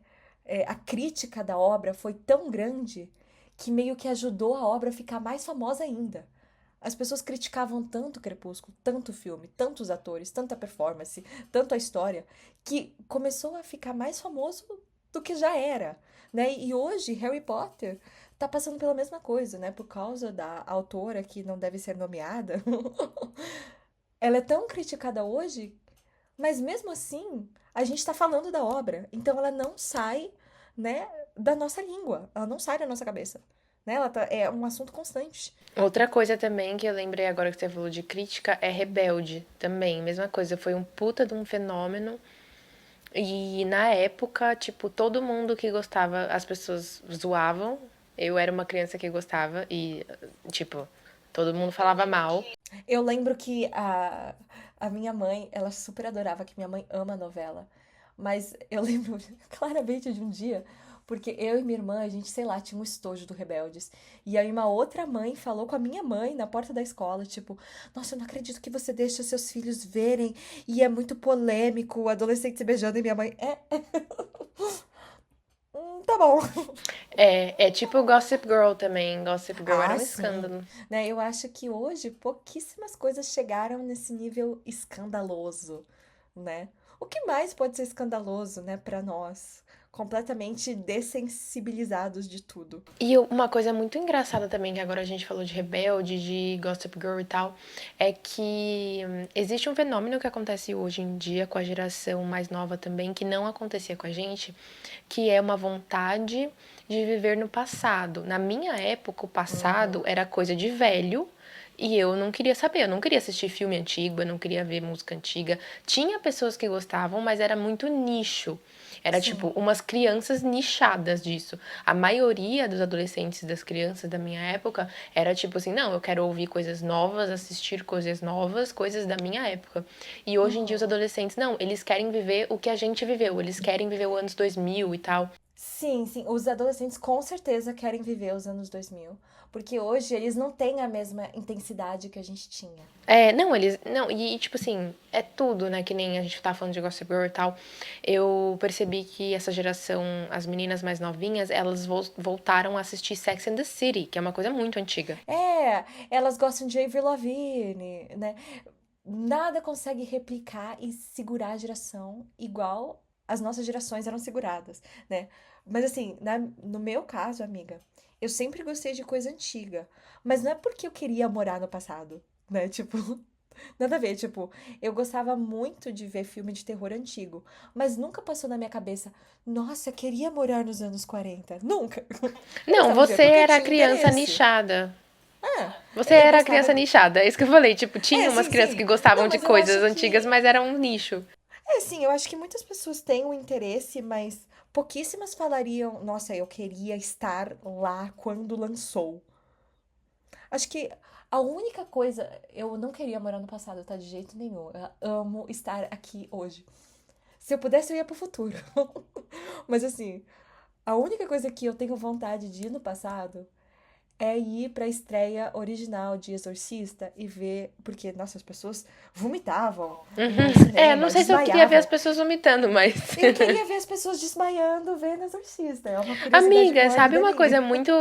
A crítica da obra foi tão grande que meio que ajudou a obra a ficar mais famosa ainda. As pessoas criticavam tanto Crepúsculo, tanto o filme, tantos atores, tanta performance, tanto a história, que começou a ficar mais famoso do que já era, né? E hoje Harry Potter tá passando pela mesma coisa, né? Por causa da autora que não deve ser nomeada. Ela é tão criticada hoje, mas mesmo assim, a gente tá falando da obra, então ela não sai, né, da nossa língua, ela não sai da nossa cabeça, né? É um assunto constante. Outra coisa também que eu lembrei agora que você falou de crítica é Rebelde também. Mesma coisa, foi um puta de um fenômeno. E na época, tipo, todo mundo que gostava, as pessoas zoavam. Eu era uma criança que gostava e, tipo, todo mundo falava mal. Eu lembro que a minha mãe, ela super adorava, que minha mãe ama novela. Mas eu lembro claramente de um dia, porque eu e minha irmã, a gente, sei lá, tinha um estojo do Rebeldes. E aí uma outra mãe falou com a minha mãe na porta da escola, tipo, nossa, eu não acredito que você deixa seus filhos verem. E é muito polêmico, adolescente se beijando, e minha mãe, tá bom. É tipo Gossip Girl também. Gossip Girl era Ah, um sim. escândalo. Né, eu acho que hoje pouquíssimas coisas chegaram nesse nível escandaloso, né? O que mais pode ser escandaloso, né, pra nós, completamente dessensibilizados de tudo? E uma coisa muito engraçada também, que agora a gente falou de Rebelde, de Gossip Girl e tal, é que existe um fenômeno que acontece hoje em dia com a geração mais nova também, que não acontecia com a gente, que é uma vontade de viver no passado. Na minha época, o passado Uhum. era coisa de velho. E eu não queria saber, eu não queria assistir filme antigo, eu não queria ver música antiga. Tinha pessoas que gostavam, mas era muito nicho. Era tipo Sim. umas crianças nichadas disso. A maioria dos adolescentes, das crianças da minha época, era tipo assim: não, eu quero ouvir coisas novas, assistir coisas novas, coisas da minha época. E hoje em dia os Uhum. adolescentes, não, eles querem viver o que a gente viveu, eles querem viver o anos 2000 e tal. Sim, sim. Os adolescentes com certeza querem viver os anos 2000, porque hoje eles não têm a mesma intensidade que a gente tinha. Não, eles. Não, e tipo assim, é tudo, né? Que nem a gente tá falando de Gossip Girl e tal. Eu percebi que essa geração, as meninas mais novinhas, elas voltaram a assistir Sex and the City, que é uma coisa muito antiga. É, elas gostam de Avril Lavigne, né? Nada consegue replicar e segurar a geração igual as nossas gerações eram seguradas, né? Mas assim, no meu caso, amiga, eu sempre gostei de coisa antiga, mas não é porque eu queria morar no passado, né? Tipo, nada a ver, tipo, eu gostava muito de ver filme de terror antigo, mas nunca passou na minha cabeça, nossa, eu queria morar nos anos 40. Nunca. Eu Não, gostava de ver você porque eu era a tinha criança interesse. nichada. Ah, Você eu era a gostava. criança nichada, é isso que eu falei. Tipo, tinha umas Sim, crianças que sim. gostavam Não, de mas eu coisas acho antigas, que. mas era um nicho. Sim, eu acho que muitas pessoas têm um interesse, mas pouquíssimas falariam, nossa, eu queria estar lá quando lançou. Acho que a única coisa. Eu não queria morar no passado, tá? De jeito nenhum. Eu amo estar aqui hoje. Se eu pudesse, eu ia pro futuro. Mas assim, a única coisa que eu tenho vontade de ir no passado é ir pra estreia original de Exorcista e ver. Porque, nossa, as pessoas vomitavam no Não cinema, sei se eu queria ver as desmaiavam. pessoas vomitando, mas. Eu queria ver as pessoas desmaiando vendo Exorcista. É uma curiosidade Amiga, sabe mórbida uma minha. coisa muito.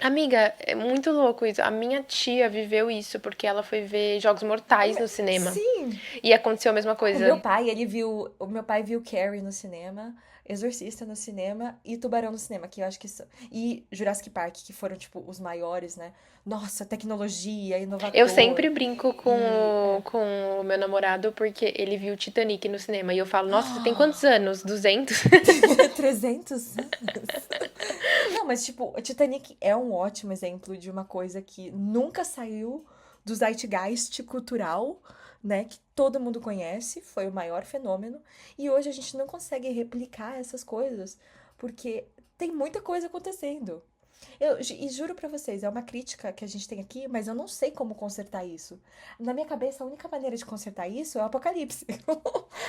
Amiga, é muito louco isso. A minha tia viveu isso porque ela foi ver Jogos Mortais no cinema. Sim! E aconteceu a mesma O meu coisa. pai, ele viu. O meu pai viu Carrie no cinema, Exorcista no cinema e Tubarão no cinema, que eu acho que são. E Jurassic Park, que foram, tipo, os maiores, né? Nossa, tecnologia, Eu inovador. sempre brinco com E. com o meu namorado porque ele viu Titanic no cinema. E eu falo, nossa, você tem quantos anos? 200? 300 anos. Não, mas tipo, o Titanic é um ótimo exemplo de uma coisa que nunca saiu do zeitgeist cultural, né? Que todo mundo conhece, foi o maior fenômeno, e hoje a gente não consegue replicar essas coisas, porque tem muita coisa acontecendo. E juro pra vocês, é uma crítica que a gente tem aqui, mas eu não sei como consertar isso. Na minha cabeça, a única maneira de consertar isso é o apocalipse.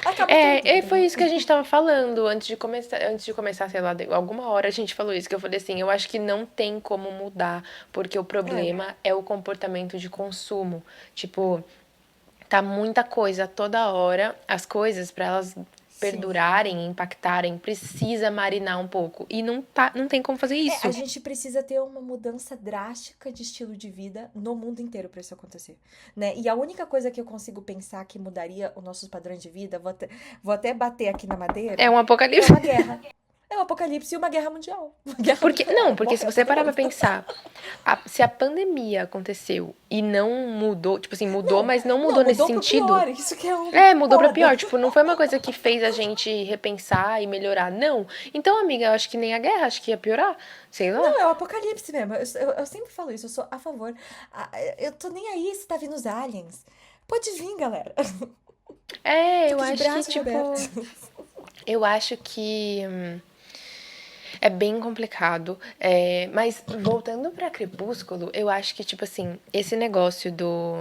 Acaba tudo, É, e foi entendeu? isso que a gente tava falando antes de começar, sei lá, alguma hora a gente falou isso, que eu falei assim, eu acho que não tem como mudar, porque o É, problema é o comportamento de consumo. Tipo, tá muita coisa toda hora, as coisas para elas sim. perdurarem, impactarem, precisa marinar um pouco. E não tá, não tem como fazer É, a isso. gente precisa ter uma mudança drástica de estilo de vida no mundo inteiro para isso acontecer, né? E a única coisa que eu consigo pensar que mudaria os nossos padrões de vida, vou até bater aqui na É madeira, um é apocalipse. uma guerra. É um apocalipse e uma guerra mundial. Uma guerra Porque, não, nuclear. porque se Morreu você todo parar pra mundo. pensar, se a pandemia aconteceu e não mudou, tipo assim, mudou, Não, mas não não, mudou nesse mudou pro sentido. pior. Isso que é um É, mudou pra foda. pior. Tipo, não foi uma coisa que fez a gente repensar e melhorar. Não. Então, amiga, eu acho que nem a guerra, acho que ia piorar. Sei lá. Não, é o apocalipse mesmo. Eu sempre falo isso, eu sou a favor. Eu tô nem aí se tá vindo os aliens. Pode vir, galera. É, Tô eu aqui de acho que, braços tipo. abertos. Eu acho que é bem complicado. É, mas voltando pra Crepúsculo, eu acho que, tipo assim, esse negócio do.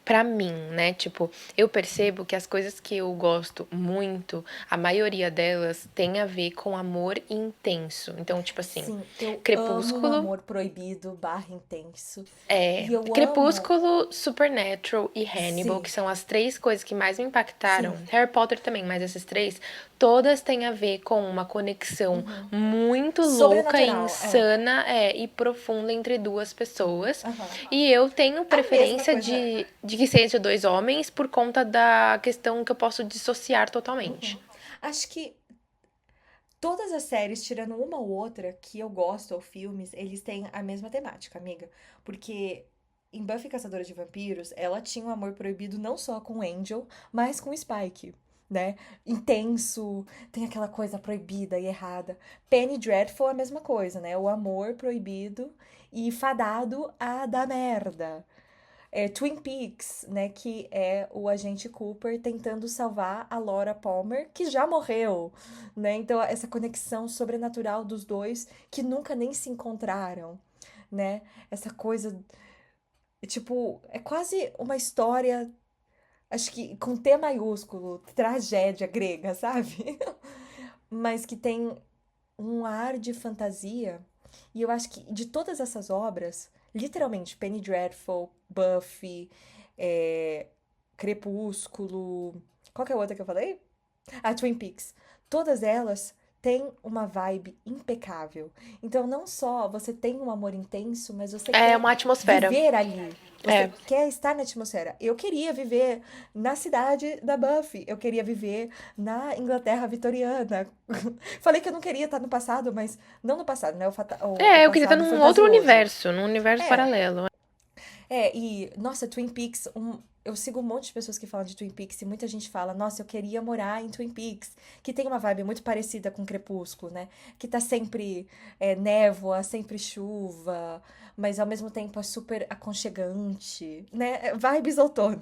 Pra mim, né? Tipo, eu percebo que as coisas que eu gosto muito, a maioria delas tem a ver com amor intenso. Então, tipo assim, Sim, eu amo um Crepúsculo. amor proibido barra intenso. É, E eu amo. Crepúsculo, Supernatural e Hannibal, que Sim, são as três coisas que mais me impactaram. sim. Harry Potter também, mas essas três, todas têm a ver com uma conexão Uhum. muito louca e Sobrenatural, é. insana, e profunda entre duas pessoas. Aham. E eu tenho A mesma preferência coisa. de que seja dois homens por conta da questão que eu posso dissociar totalmente. Uhum. Acho que todas as séries, tirando uma ou outra que eu gosto, ou filmes, eles têm a mesma temática, amiga. Porque em Buffy Caçadora de Vampiros, ela tinha um amor proibido não só com Angel, mas com Spike, né? Intenso, tem aquela coisa proibida e errada. Penny Dreadful é a mesma coisa, né? O amor proibido e fadado a dar merda. Twin Peaks, né, que é o agente Cooper tentando salvar a Laura Palmer, que já morreu, né? Então essa conexão sobrenatural dos dois que nunca nem se encontraram, né? Essa coisa, tipo, é quase uma história, acho que com T maiúsculo, tragédia grega, sabe? Mas que tem um ar de fantasia. E eu acho que de todas essas obras, literalmente, Penny Dreadful, Buffy, é, Crepúsculo. Qual que é a outra que eu falei? A Twin Peaks. Todas elas têm uma vibe impecável. Então, não só você tem um amor intenso, mas você É quer uma atmosfera. viver ali. Você É. quer estar na atmosfera. Eu queria viver na cidade da Buffy. Eu queria viver na Inglaterra vitoriana. Falei que eu não queria estar no passado, mas não no passado, né? O É, eu queria estar passado num outro fantasioso. universo, num universo É, paralelo. e, nossa, Twin Peaks, eu sigo um monte de pessoas que falam de Twin Peaks e muita gente fala, nossa, eu queria morar em Twin Peaks, que tem uma vibe muito parecida com Crepúsculo, né? Que tá sempre névoa, sempre chuva, mas ao mesmo tempo é super aconchegante, né? Vibes outono.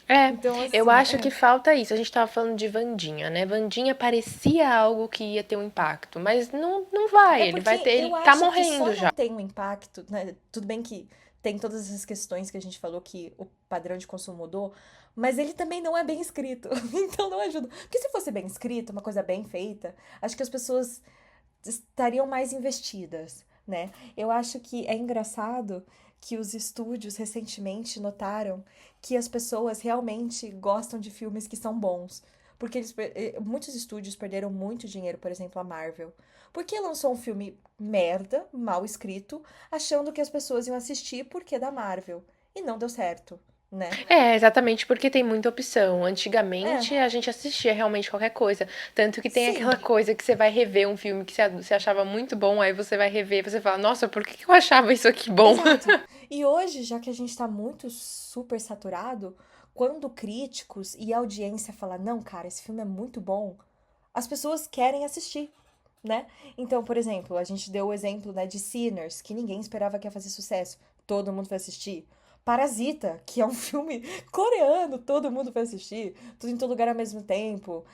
É, Então, eu assim, acho que falta isso. A gente tava falando de Wandinha, né? Wandinha parecia algo que ia ter um impacto, mas não vai. é Ele vai porque ter, ele eu tá acho que morrendo só já. não tem um impacto, né? Tudo bem que tem todas essas questões que a gente falou que o padrão de consumo mudou, mas ele também não é bem escrito, então não ajuda. Porque se fosse bem escrito, uma coisa bem feita, acho que as pessoas estariam mais investidas, né? Eu acho que é engraçado que os estúdios recentemente notaram que as pessoas realmente gostam de filmes que são bons. Porque muitos estúdios perderam muito dinheiro, por exemplo, a Marvel. Porque lançou um filme merda, mal escrito, achando que as pessoas iam assistir porque é da Marvel. E não deu certo, né? É, exatamente porque tem muita opção. É, Antigamente a gente assistia realmente qualquer coisa. Tanto que tem sim, aquela coisa que você vai rever um filme que você achava muito bom, aí você vai rever e você fala, nossa, por que eu achava isso aqui bom? exato. E hoje, já que a gente tá muito super saturado, quando críticos e audiência falam, não, cara, esse filme é muito bom, as pessoas querem assistir, né? Então, por exemplo, a gente deu o exemplo, né, de Sinners, que ninguém esperava que ia fazer sucesso. Todo mundo foi assistir. Parasita, que é um filme coreano, todo mundo vai assistir, tudo em todo lugar ao mesmo tempo.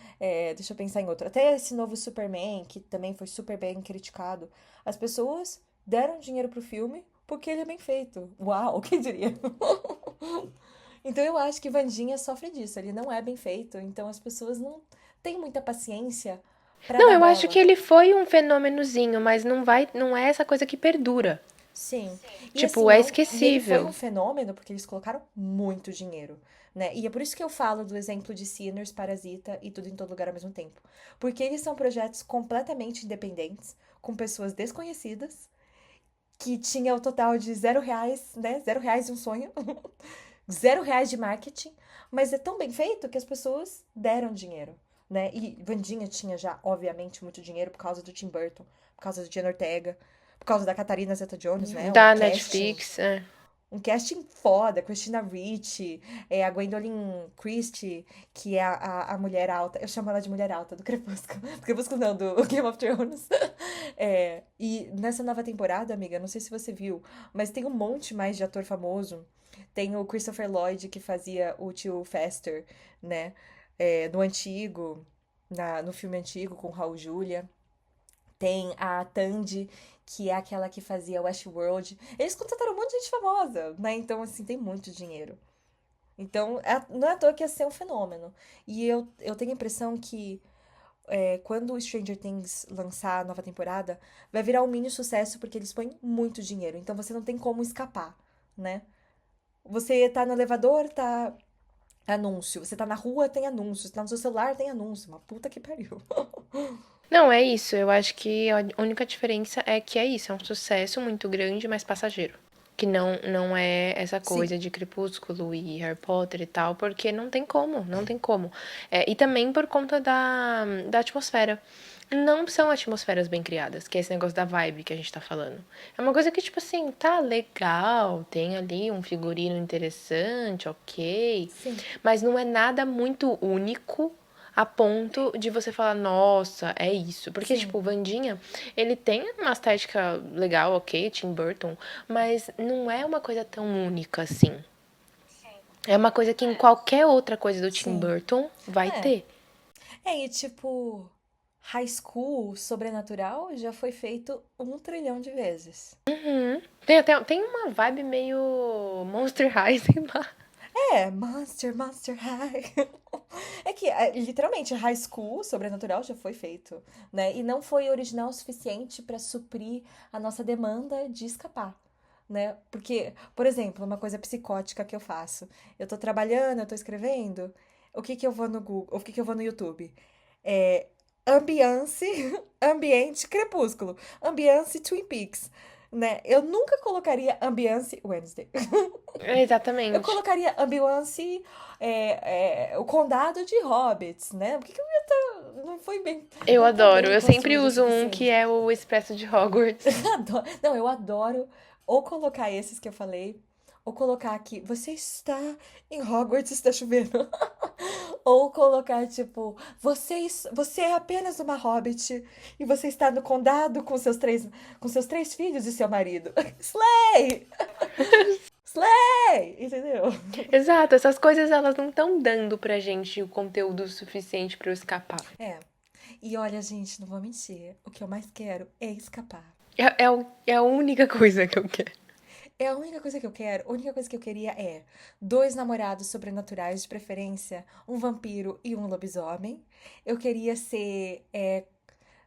Deixa eu pensar em outro. Até esse novo Superman, que também foi super bem criticado. As pessoas deram dinheiro pro filme porque ele é bem feito. Uau, quem diria? Então eu acho que Wandinha sofre disso, ele não é bem feito, então as pessoas não têm muita paciência pra Não, dar eu acho que bola. ele foi um fenômenozinho, mas não é essa coisa que perdura. Sim. E assim, Tipo, é não, e ele foi esquecível. um fenômeno porque eles colocaram muito dinheiro, né? E é por isso que eu falo do exemplo de Sinners, Parasita e Tudo em Todo Lugar ao mesmo tempo. Porque eles são projetos completamente independentes, com pessoas desconhecidas, que tinha o total de R$ 0, né? R$ 0 e um sonho. R$ 0 de marketing, mas é tão bem feito que as pessoas deram dinheiro, né? E Wandinha tinha já, obviamente, muito dinheiro por causa do Tim Burton, por causa do Jenna Ortega, por causa da Catarina Zeta-Jones, né? Da Netflix, é. Um casting foda, Christina Ricci, a Gwendolyn Christie, que é a mulher alta. Eu chamo ela de mulher alta do Crepúsculo. Do Crepúsculo não, do Game of Thrones. E nessa nova temporada, amiga, não sei se você viu, mas tem um monte mais de ator famoso. Tem o Christopher Lloyd, que fazia o tio Fester, né? No antigo, no filme antigo, com Raul Julia. Tem a Tandy, que é aquela que fazia Westworld. Eles contrataram um monte de gente famosa, né? Então, assim, tem muito dinheiro. Então, não é à toa que ia ser um fenômeno. E eu tenho a impressão que quando o Stranger Things lançar a nova temporada, vai virar um mini sucesso porque eles põem muito dinheiro. Então, você não tem como escapar, né? Você tá no elevador, tá anúncio. Você tá na rua, tem anúncio. Você tá no seu celular, tem anúncio. Uma puta que pariu. Não, é isso. Eu acho que a única diferença é que é isso, é um sucesso muito grande, mas passageiro. Que não é essa Sim, coisa de Crepúsculo e Harry Potter e tal, porque não tem como, não tem como. E também por conta da atmosfera. Não são atmosferas bem criadas, que é esse negócio da vibe que a gente tá falando. É uma coisa que, tipo assim, tá legal, tem ali um figurino interessante, ok, sim, mas não é nada muito único a ponto de você falar, nossa, é isso. Porque, tipo, sim. o Vandinha, ele tem uma estética legal, ok, Tim Burton, mas não é uma coisa tão única assim. É uma coisa que em qualquer outra coisa do Tim Sim. Burton vai É. ter. E tipo, High School Sobrenatural já foi feito 1 trilhão de vezes. Uhum. Tem uma vibe meio Monster High, sei lá. Monster High. É que, literalmente, High School Sobrenatural já foi feito, né? E não foi original o suficiente pra suprir a nossa demanda de escapar, né? Porque, por exemplo, uma coisa psicótica que eu faço. Eu tô trabalhando, eu tô escrevendo, o que que eu vou no Google, o que que eu vou no YouTube? É, ambiance, ambiente crepúsculo, ambiance Twin Peaks, né? Eu nunca colocaria ambiance Wednesday. Eu Exatamente. colocaria ambiance o condado de Hobbits, né? Por que que eu ia tá, não foi bem, Eu não tá adoro. bem Eu sempre construído o uso um que suficiente. é o Expresso de Hogwarts. Não, eu adoro ou colocar esses que eu falei, ou colocar aqui, você está em Hogwarts, está chovendo. Ou colocar, tipo, você é apenas uma hobbit e você está no condado com seus três filhos e seu marido. Slay! Slay! Entendeu? Exato, essas coisas elas não estão dando pra gente o conteúdo suficiente pra eu escapar. É. E olha, gente, não vou mentir. O que eu mais quero é escapar. É a única coisa que eu quero. É a única coisa que eu quero. A única coisa que eu queria é 2 namorados sobrenaturais, de preferência, um vampiro e um lobisomem. Eu queria ser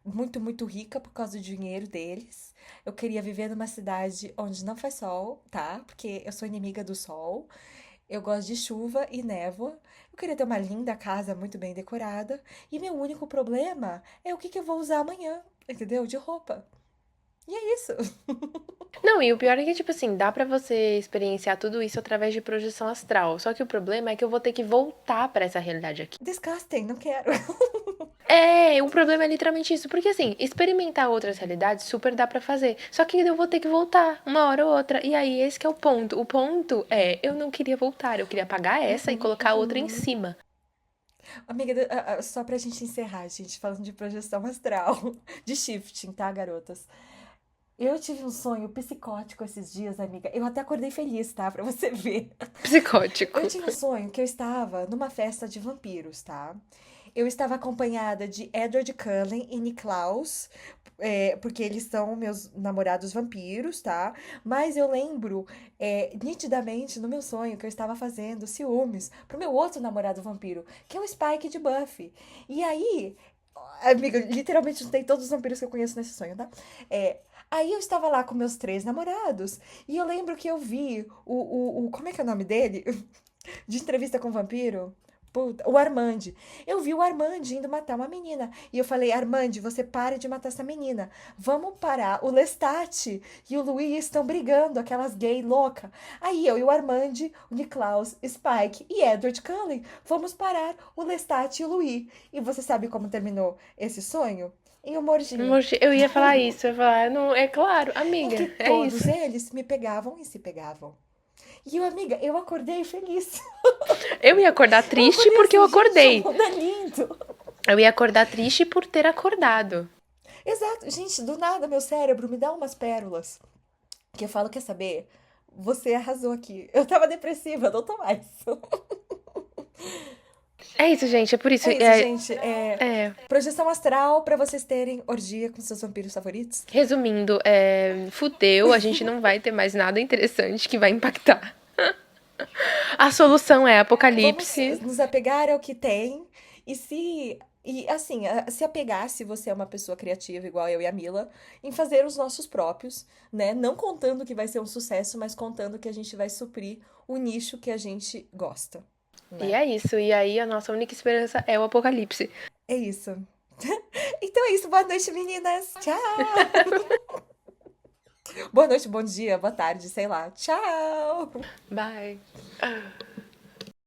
muito, muito rica por causa do dinheiro deles. Eu queria viver numa cidade onde não faz sol, tá? Porque eu sou inimiga do sol. Eu gosto de chuva e névoa. Eu queria ter uma linda casa muito bem decorada. E meu único problema é o que que eu vou usar amanhã, entendeu? De roupa. E é isso. Não, e o pior é que, tipo assim, dá pra você experienciar tudo isso através de projeção astral. Só que o problema é que eu vou ter que voltar pra essa realidade aqui. Disgusting, não quero. O problema é literalmente isso. Porque, assim, experimentar outras realidades super dá pra fazer. Só que eu vou ter que voltar uma hora ou outra. E aí, esse que é o ponto. O ponto é, eu não queria voltar. Eu queria apagar essa e colocar outra em cima. Amiga, só pra gente encerrar, gente, falando de projeção astral, de shifting, tá, garotas? Eu tive um sonho psicótico esses dias, amiga. Eu até acordei feliz, tá? Pra você ver. Eu Psicótico. tive um sonho que eu estava numa festa de vampiros, tá? Eu estava acompanhada de Edward Cullen e Niklaus, porque eles são meus namorados vampiros, tá? Mas eu lembro nitidamente no meu sonho que eu estava fazendo ciúmes pro meu outro namorado vampiro, que é o Spike de Buffy. E aí, amiga, literalmente juntei todos os vampiros que eu conheço nesse sonho, tá? É, aí eu estava lá com meus três namorados e eu lembro que eu vi como é que é o nome dele? De entrevista com o vampiro? Puta, o Armand. Eu vi o Armand indo matar uma menina. E eu falei, Armand, você para de matar essa menina. Vamos parar. O Lestat e o Louis estão brigando, aquelas gay louca. Aí eu e o Armand, o Niklaus, Spike e Edward Cullen vamos parar o Lestat e o Louis. E você sabe como terminou esse sonho? Em uma orgia. Eu ia falar isso, eu ia falar, não, é claro, Em que amiga, é todos isso. eles me pegavam e se pegavam. E eu, amiga, eu acordei feliz. Eu ia acordar Eu triste acordei porque eu assim, gente, o acordei. mundo é lindo. Eu ia acordar triste por ter acordado. Exato, gente, do nada meu cérebro me dá umas pérolas. Que eu falo, quer saber? Você arrasou aqui. Eu tava depressiva, não tô mais. É isso, gente, é por isso. É isso, gente. É, Projeção astral pra vocês terem orgia com seus vampiros favoritos. resumindo, fudeu, a gente não vai ter mais nada interessante que vai impactar. A solução é Vamos apocalipse. nos apegar ao que tem e se. E assim, se apegar, se você é uma pessoa criativa, igual eu e a Mila, em fazer os nossos próprios, né? Não contando que vai ser um sucesso, mas contando que a gente vai suprir o nicho que a gente gosta, E né? é isso. E aí a nossa única esperança é o apocalipse. É isso. Então é isso. Boa noite, meninas. Tchau. Boa noite, bom dia, boa tarde, sei lá. Tchau. Bye.